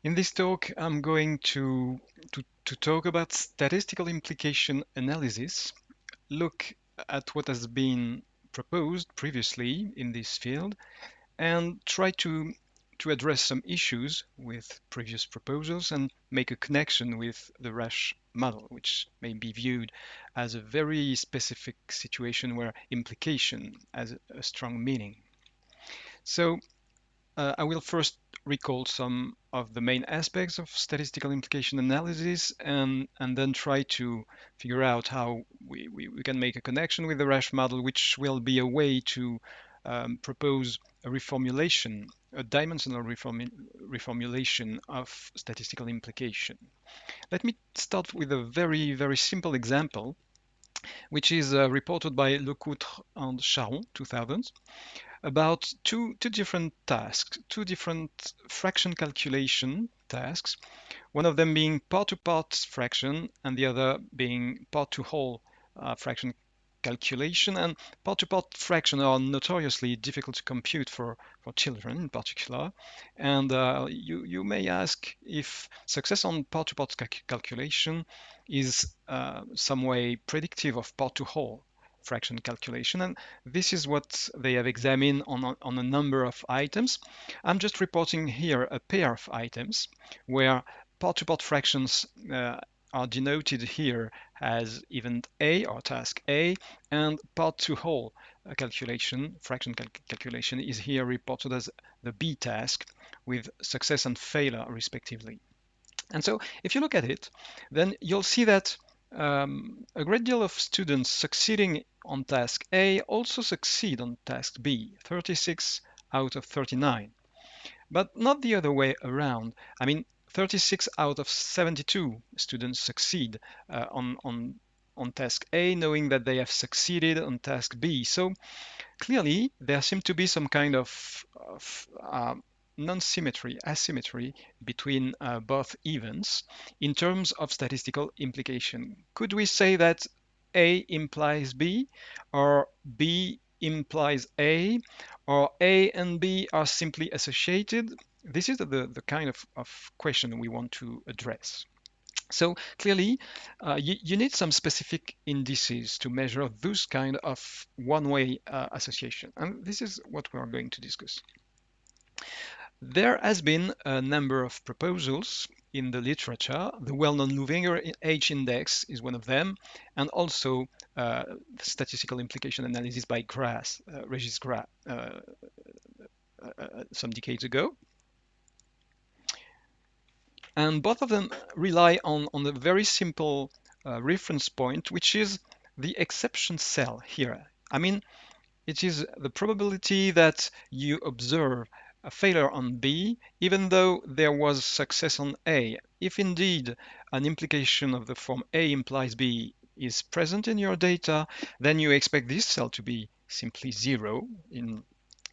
In this talk, I'm going to talk about statistical implication analysis, look at what has been proposed previously in this field, and try to address some issues with previous proposals and make a connection with the Rasch model, which may be viewed as a very specific situation where implication has a strong meaning. So I will first recall some of the main aspects of statistical implication analysis and then try to figure out how we can make a connection with the Rasch model, which will be a way to propose a reformulation, a dimensional reformulation of statistical implication. Let me start with a very, very simple example, which is reported by Lecoutre and Charon, 2000, about two different tasks, two different fraction calculation tasks, one of them being part-to-part fraction and the other being part-to-whole fraction calculation. And part-to-part fraction are notoriously difficult to compute for children in particular. And you may ask if success on part-to-part calculation is some way predictive of part-to-whole fraction calculation, and this is what they have examined on a number of items. I'm just reporting here a pair of items where part-to-part fractions are denoted here as event A or task A, and part-to-whole calculation, fraction calculation, is here reported as the B task with success and failure respectively. And so if you look at it, then you'll see that a great deal of students succeeding on task A also succeed on task B, 36 out of 39. But not the other way around. I mean, 36 out of 72 students succeed on task A, knowing that they have succeeded on task B. So clearly, there seems to be some kind of non-symmetry, asymmetry between both events in terms of statistical implication. Could we say that A implies B, or B implies A, or A and B are simply associated? This is the kind of question we want to address. So clearly, you need some specific indices to measure those kind of one-way association. And this is what we are going to discuss. There has been a number of proposals in the literature. The well-known Louvinger H index is one of them, and also statistical implication analysis by Gras, Regis Gras, some decades ago. And both of them rely on a very simple reference point, which is the exception cell here. I mean, it is the probability that you observe a failure on B, even though there was success on A. If indeed an implication of the form A implies B is present in your data, then you expect this cell to be simply zero in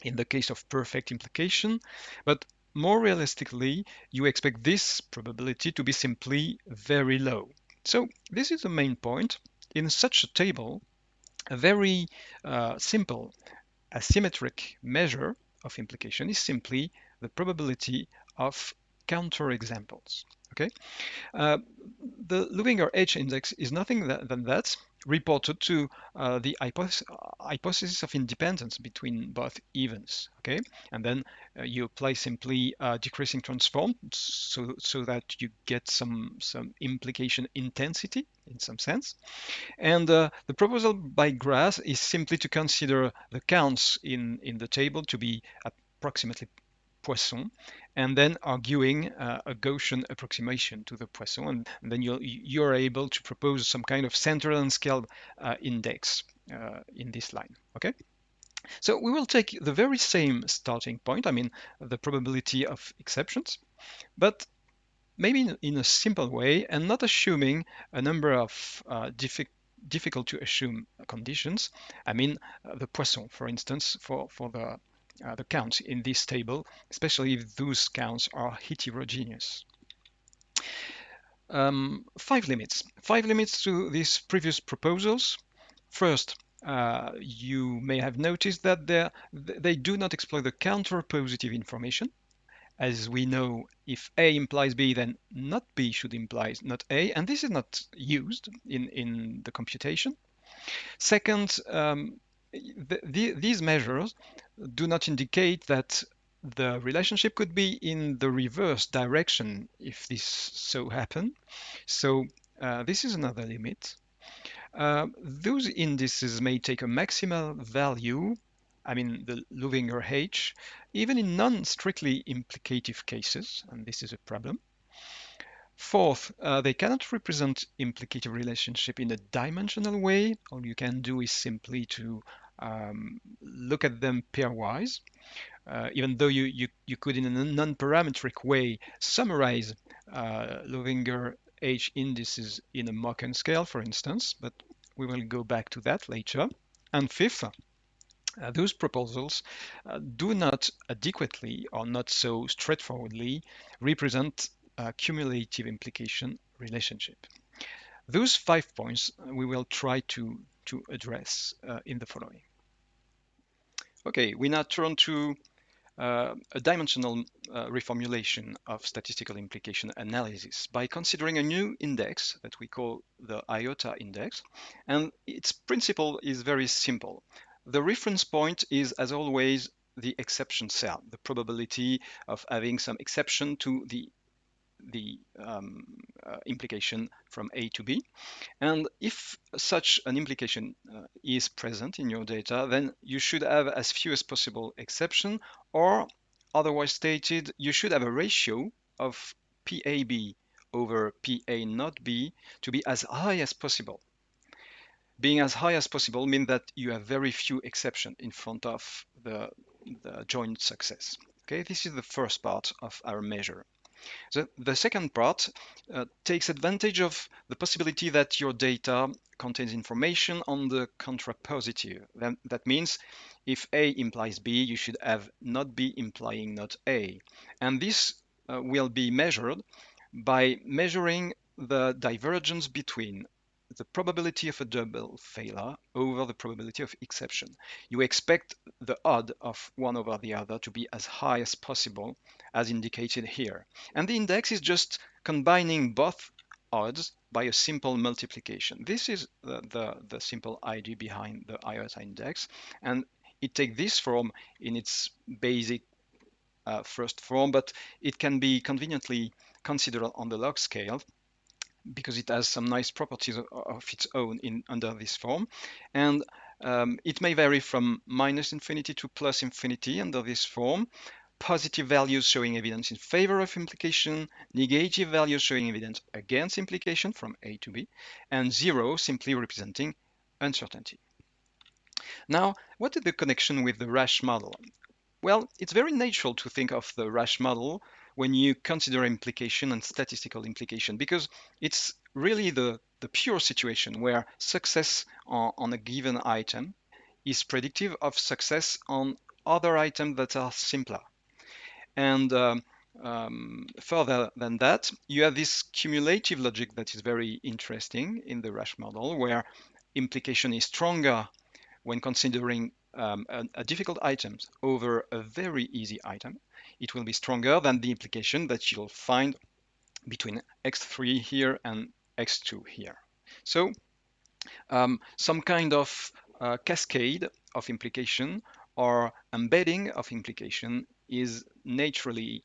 the case of perfect implication. But more realistically, you expect this probability to be simply very low. So this is the main point. In such a table, a very simple asymmetric measure of implication is simply the probability of counterexamples. Okay, the Louvinger H index is nothing than that, reported to the hypothesis of independence between both events. Okay, and then you apply simply decreasing transform so that you get some implication intensity in some sense. And the proposal by Gras is simply to consider the counts in the table to be approximately Poisson, and then arguing a Gaussian approximation to the Poisson, and then you're able to propose some kind of centered and scaled index in this line. Okay, so we will take the very same starting point, I mean the probability of exceptions, but maybe in a simple way and not assuming a number of difficult to assume conditions. I mean the Poisson, for instance, for the counts in this table, especially if those counts are heterogeneous. 5 limits to these previous proposals. First, you may have noticed that they do not exploit the counterpositive information, As we know, if A implies B, then not B should imply not A, and this is not used in the computation. Second, these measures do not indicate that the relationship could be in the reverse direction if this so happen. So this is another limit. Those indices may take a maximal value, I mean the Lowinger H, even in non-strictly implicative cases, and this is a problem. Fourth, they cannot represent implicative relationship in a dimensional way. All you can do is simply to look at them pairwise, even though you could in a non-parametric way summarize Lowinger H indices in a Mochen scale, for instance, but we will go back to that later. And fifth, those proposals do not adequately or not so straightforwardly represent a cumulative implication relationship. Those 5 points we will try to address in the following. Okay, we now turn to a dimensional reformulation of statistical implication analysis by considering a new index that we call the iota index, and its principle is very simple. The reference point is, as always, the exception cell, the probability of having some exception to the implication from A to B. And if such an implication is present in your data, then you should have as few as possible exception, or otherwise stated, you should have a ratio of PAB over PA not B to be as high as possible. Being as high as possible means that you have very few exceptions in front of the joint success. Okay, this is the first part of our measure. The second part takes advantage of the possibility that your data contains information on the contrapositive. That means if A implies B, you should have not B implying not A. And this will be measured by measuring the divergence between the probability of a double failure over the probability of exception. You expect the odd of one over the other to be as high as possible, as indicated here. And the index is just combining both odds by a simple multiplication. This is the simple idea behind the iota index, and it takes this form in its basic first form, but it can be conveniently considered on the log scale because it has some nice properties of its own under this form. And it may vary from minus infinity to plus infinity under this form. Positive values showing evidence in favor of implication, negative values showing evidence against implication from A to B, and 0 simply representing uncertainty. Now, what is the connection with the Rasch model? Well, it's very natural to think of the Rasch model when you consider implication and statistical implication, because it's really the pure situation where success on a given item is predictive of success on other items that are simpler. And further than that, you have this cumulative logic that is very interesting in the Rasch model, where implication is stronger when considering a difficult item over a very easy item. It will be stronger than the implication that you'll find between x3 here and x2 here. So some kind of cascade of implication or embedding of implication is naturally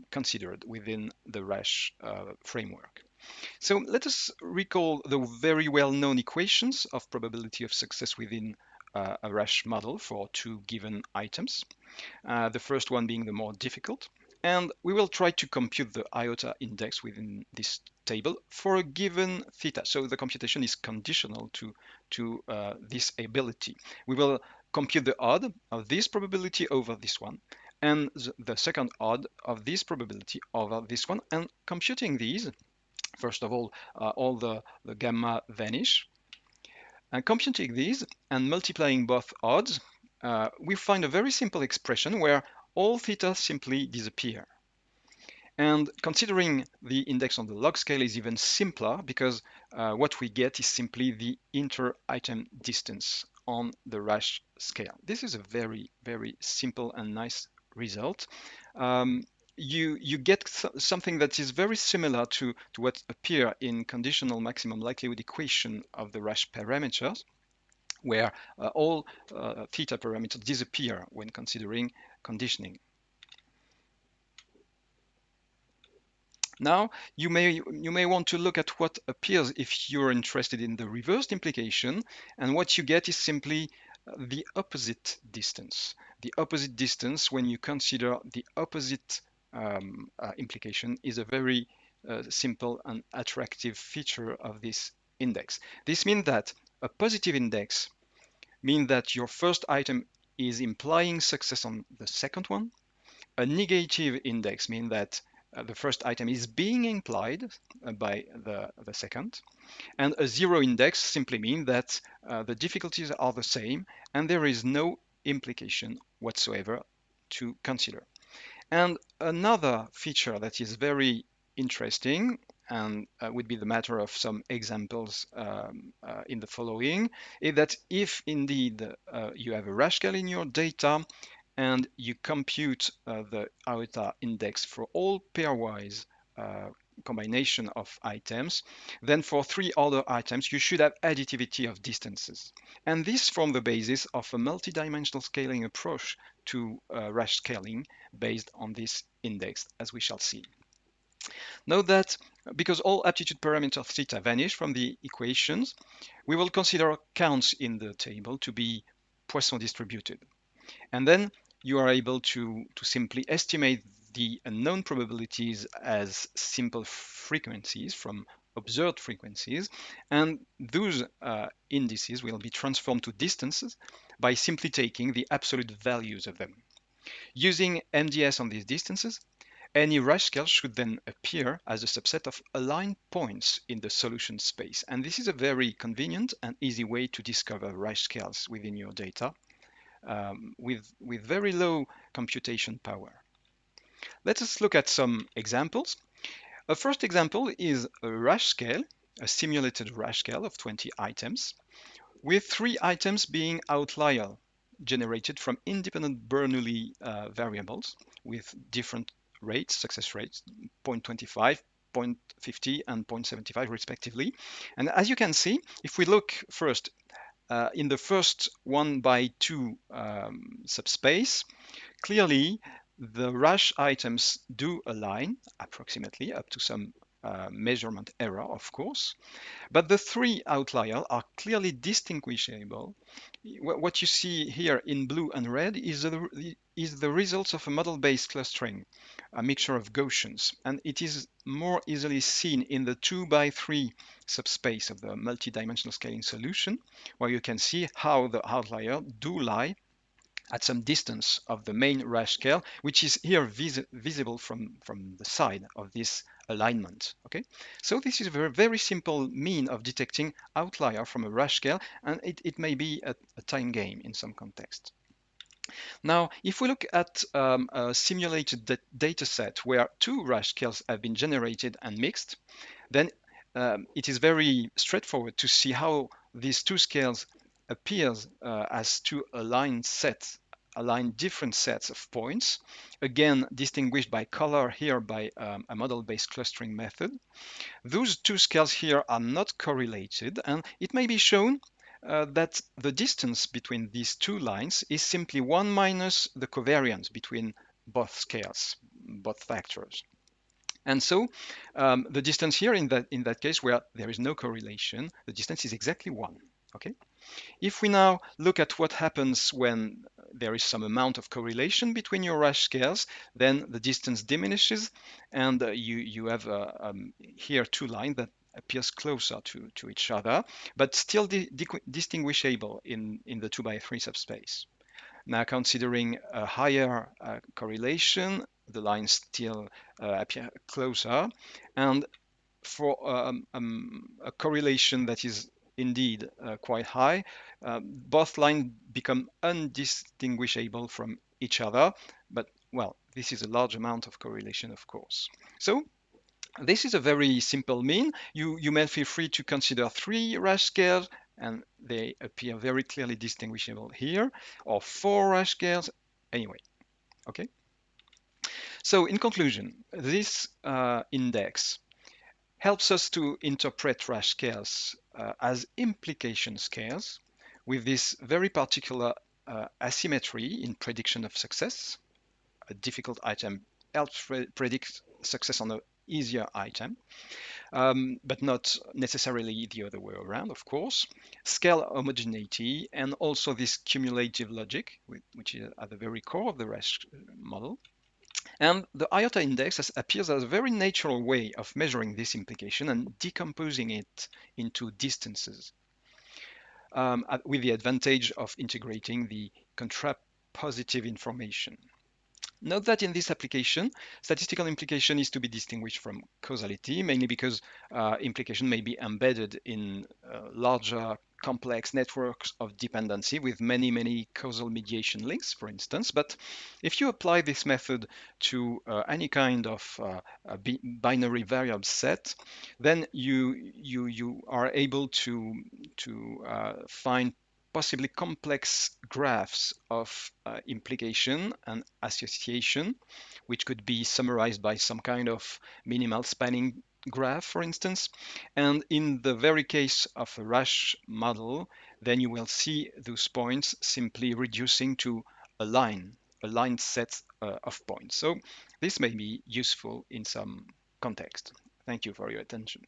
considered within the Rasch framework. So let us recall the very well-known equations of probability of success within a Rasch model for two given items. The first one being the more difficult. And we will try to compute the iota index within this table for a given theta. So the computation is conditional to this ability. We will compute the odd of this probability over this one, and the second odd of this probability over this one. And computing these, first of all the gamma vanish. And computing these and multiplying both odds, we find a very simple expression where all theta simply disappear. And considering the index on the log scale is even simpler, because what we get is simply the inter-item distance on the Rasch scale. This is a very, very simple and nice result. you get something that is very similar to what appear in conditional maximum likelihood equation of the Rasch parameters, where all theta parameters disappear when considering conditioning. Now, you may want to look at what appears if you're interested in the reversed implication, and what you get is simply the opposite distance. The opposite distance, when you consider the opposite implication, is a very simple and attractive feature of this index. This means that a positive index means that your first item is implying success on the second one. A negative index means that the first item is being implied by the second. And a zero index simply means that the difficulties are the same and there is no implication whatsoever to consider. And another feature that is very interesting and would be the matter of some examples in the following is that if indeed you have a Rasch scale in your data and you compute the iota index for all pairwise combination of items, then for three other items you should have additivity of distances. And this forms the basis of a multidimensional scaling approach to Rasch scaling based on this index, as we shall see. Note that because all aptitude parameters theta vanish from the equations, we will consider counts in the table to be Poisson distributed. And then you are able to simply estimate the unknown probabilities as simple frequencies from observed frequencies, and those indices will be transformed to distances by simply taking the absolute values of them. Using MDS on these distances, any Rasch scale should then appear as a subset of aligned points in the solution space, and this is a very convenient and easy way to discover Rasch scales within your data with very low computation power. Let us look at some examples. A first example is a Rasch scale, a simulated Rasch scale of 20 items, with 3 items being outlier generated from independent Bernoulli variables with different rates, success rates, 0.25, 0.50 and 0.75 respectively. And as you can see, if we look first in the first 1/2 subspace, clearly the Rasch items do align approximately up to some measurement error, of course, but the 3 outliers are clearly distinguishable. What you see here in blue and red is the results of a model-based clustering, a mixture of Gaussians, and it is more easily seen in the 2/3 subspace of the multidimensional scaling solution, where you can see how the outlier do lie at some distance of the main Rasch scale, which is here visible from the side of this alignment. Okay, so this is a very simple mean of detecting outlier from a Rasch scale, and it may be a time game in some context. Now, if we look at a simulated data set where 2 Rasch scales have been generated and mixed, then it is very straightforward to see how these 2 scales appears as 2 aligned different sets of points, again distinguished by color here by a model-based clustering method. Those 2 scales here are not correlated, and it may be shown that the distance between these 2 lines is simply 1 minus the covariance between both scales, both factors. And so the distance here in that case where there is no correlation, the distance is exactly 1. Okay. If we now look at what happens when there is some amount of correlation between your Rasch scales, then the distance diminishes, and you have here 2 lines that appears closer to each other, but still distinguishable in the 2/3 subspace. Now, considering a higher correlation, the lines still appear closer, and for a correlation that is indeed quite high, both lines become undistinguishable from each other, but well, this is a large amount of correlation, of course. So this is a very simple mean. You may feel free to consider 3 Rasch scales, and they appear very clearly distinguishable here, or 4 Rasch scales, anyway, okay? So in conclusion, this index helps us to interpret Rasch scales as implication scales with this very particular asymmetry in prediction of success. A difficult item helps predict success on an easier item, but not necessarily the other way around, of course. Scale homogeneity and also this cumulative logic, which is at the very core of the Rasch model. And the iota index appears as a very natural way of measuring this implication and decomposing it into distances, with the advantage of integrating the contrapositive information. Note that in this application, statistical implication is to be distinguished from causality, mainly because implication may be embedded in larger complex networks of dependency with many causal mediation links, for instance. But if you apply this method to any kind of binary variable set, then you are able to find possibly complex graphs of implication and association, which could be summarized by some kind of minimal spanning graph, for instance. And in the very case of a Rasch model, then you will see those points simply reducing to a line set of points. So this may be useful in some context. Thank you for your attention.